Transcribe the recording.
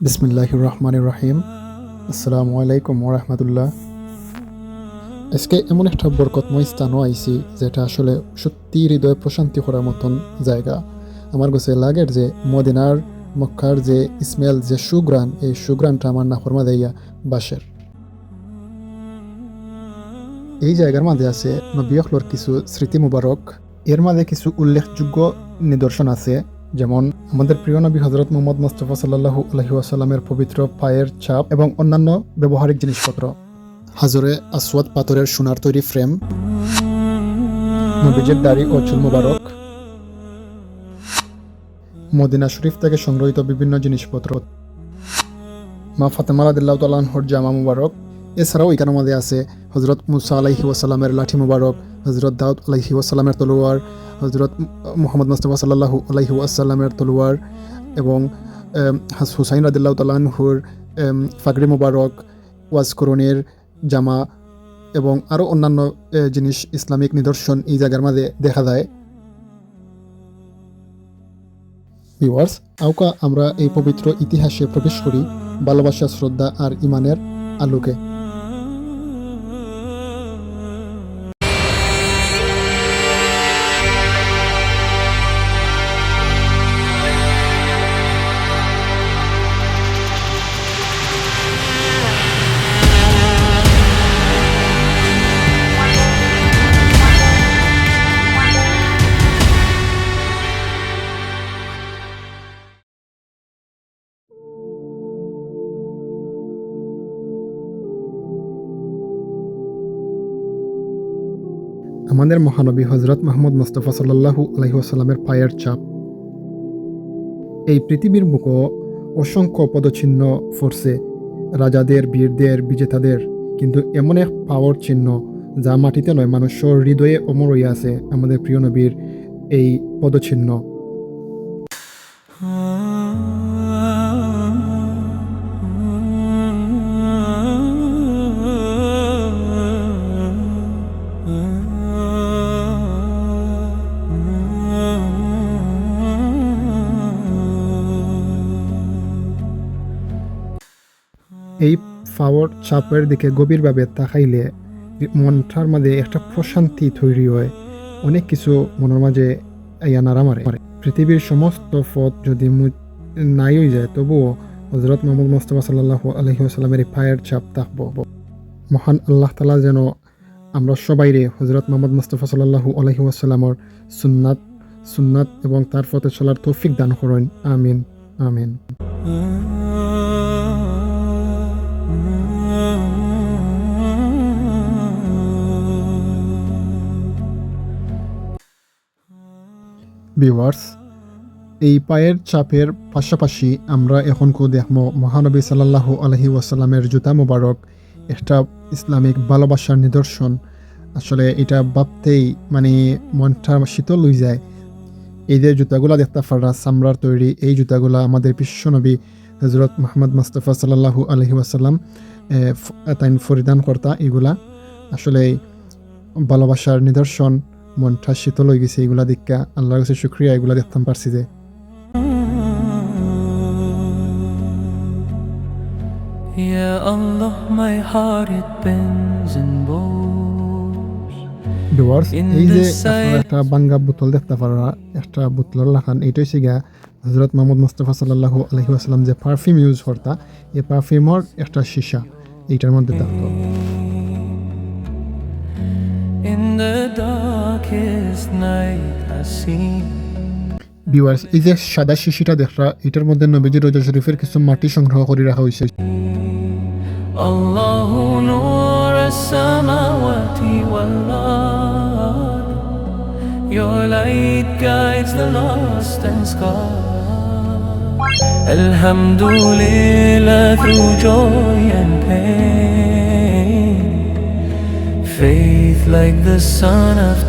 বিসমিল্লাহির রহমানির রহিম। আসসালামু আলাইকুম ওরহমতুল্লাহ। আজকে এমন একটা বরকতময় স্থানও আইছি যেটা আসলে সত্যি হৃদয় প্রশান্তি করার মতন জায়গা। আমার কাছে লাগের যে মদিনার মক্কার যে স্মেল যে সুগ্রান, এই সুগ্রানটা আমার নাফর মাঝে ইয়া বাসের। এই জায়গার মাঝে আছে নবী আখলোর কিছু স্মৃতি মুবারক। এর মাঝে কিছু উল্লেখযোগ্য নিদর্শন আছে, যেমন আমাদের প্রিয় নবী হজরত মুহাম্মদ মুস্তাফা সাল্লাল্লাহু আলাইহি ওয়াসাল্লামের পবিত্র পায়ের ছাপ এবং অন্যান্য ব্যবহারিক জিনিসপত্র, হাজরে আসওয়াদ পাথরের সোনার তৈরি ফ্রেম, নবীজির দাড়ি ও চুল মুবারক, মদিনা শরীফ থেকে সংগ্রহীত বিভিন্ন জিনিসপত্র, মা ফাতেমা রাদিয়াল্লাহু তাআলা আনহার জামা মুবারক। এছাড়াও এখানের মধ্যে আছে হজরত মুসা আলাইহি ওয়াসাল্লামের লাঠি মুবারক, হজরত দাউদ আলাইহি ওয়াসাল্লামের তলোয়ার, হজরত মুহাম্মদ মুস্তাফা সাল্লাল্লাহু আলাইহি ওয়াসাল্লামের তলোয়ার এবং হুসাইন রাদিয়াল্লাহু তাআলা আনহুর ফাগড়ি মুবারক, ওয়াজকরণের জামা এবং আরও অন্যান্য জিনিস, ইসলামিক নিদর্শন এই জায়গার মাঝে দেখা যায়। ভিউয়ার্স, আওকা আমরা এই পবিত্র ইতিহাসে প্রবেশ করি ভালোবাসা, শ্রদ্ধা আর ইমানের আলোকে। আমাদের মহানবী হজরত মুহাম্মদ মুস্তাফা সাল্লাল্লাহু আলাইহি ওয়াসাল্লামের পায়ের ছাপ। এই পৃথিবীর বুকও অসংখ্য পদচিহ্ন ফরছে, রাজাদের, বীরদের, বিজেতাদের, কিন্তু এমন এক পাওয়ার চিহ্ন যা মাটিতে নয়, মানুষের হৃদয়ে অমর হইয়া আছে আমাদের প্রিয় নবীর এই পদচিহ্ন। এই পাওয়ার ছাপের দিকে গভীরভাবে তাকাইলে মনটার মাঝে একটা প্রশান্তি তৈরি হয়, অনেক কিছু মনের মাঝে ইয়া নাড়া মারে। পৃথিবীর সমস্ত পথ যদি নাই হয়ে যায়, তবুও হজরত মুহাম্মদ মুস্তাফা সাল্লাল্লাহু আলাইহি ওয়াসাল্লামের এই পায়ের ছাপ থাকবো। মহান আল্লাহ তাআলা যেন আমরা সবাইরে হজরত মুহাম্মদ মুস্তাফা সাল্লাল্লাহু আলাইহি ওয়াসাল্লামের সুন্নাত এবং তার পথে চলার তৌফিক দান করেন। আমিন আমিন। ভিউয়ার্স, এই পায়ের ছাপের পাশাপাশি আমরা এখন দেখব মহানবী সাল্লাল্লাহু আলাইহি ওয়াসাল্লামের জুতা মুবারক, একটা ইসলামিক ভালোবাসার নিদর্শন। আসলে এটা ভাবতেই মনটা শীতল হয়ে যায়। এই যে জুতাগুলা দেখতে পারা চামড়ার তৈরি, এই জুতাগুলা আমাদের বিশ্বনবী হজরত মুহাম্মদ মুস্তাফা সাল্লাল্লাহু আলাইহি ওয়াসাল্লাম তাই পরিধান করতা। এগুলা আসলে ভালোবাসার নিদর্শন। মনটা শীতল হয়ে গেছে এগুলা দেখা, আল্লাহর কাছে শুকরিয়া এগুলা দেখতাম পারছি যে। Ya Allah, my heart it bends and bows. Viewers, এই যে আপনারা একটা বাঙ্গা বোতল দেখতে পারা, একটা বোতলের লাখান, এটা হচ্ছে গিয়া হজরত মুহাম্মদ মুস্তাফা সাল্লাল্লাহু আলাইহি ওয়াসাল্লাম যে পারফিউম ইউজ করতা, এই পারফিউমের একটা শিশা এইটার মধ্যে থাকতো। In the darkest night I see. Viewers, এই যে সাদা শিশিটা দেখরা, এটার মধ্যে নবীজির রোজা শরীফের কিছু মাটি সংগ্রহ করে রাখা হয়েছে। Allahu nur as-samawati wal-ard. Your light guides the lost and scarred. Alhamdulillah, through joy and pain, faith like the sun after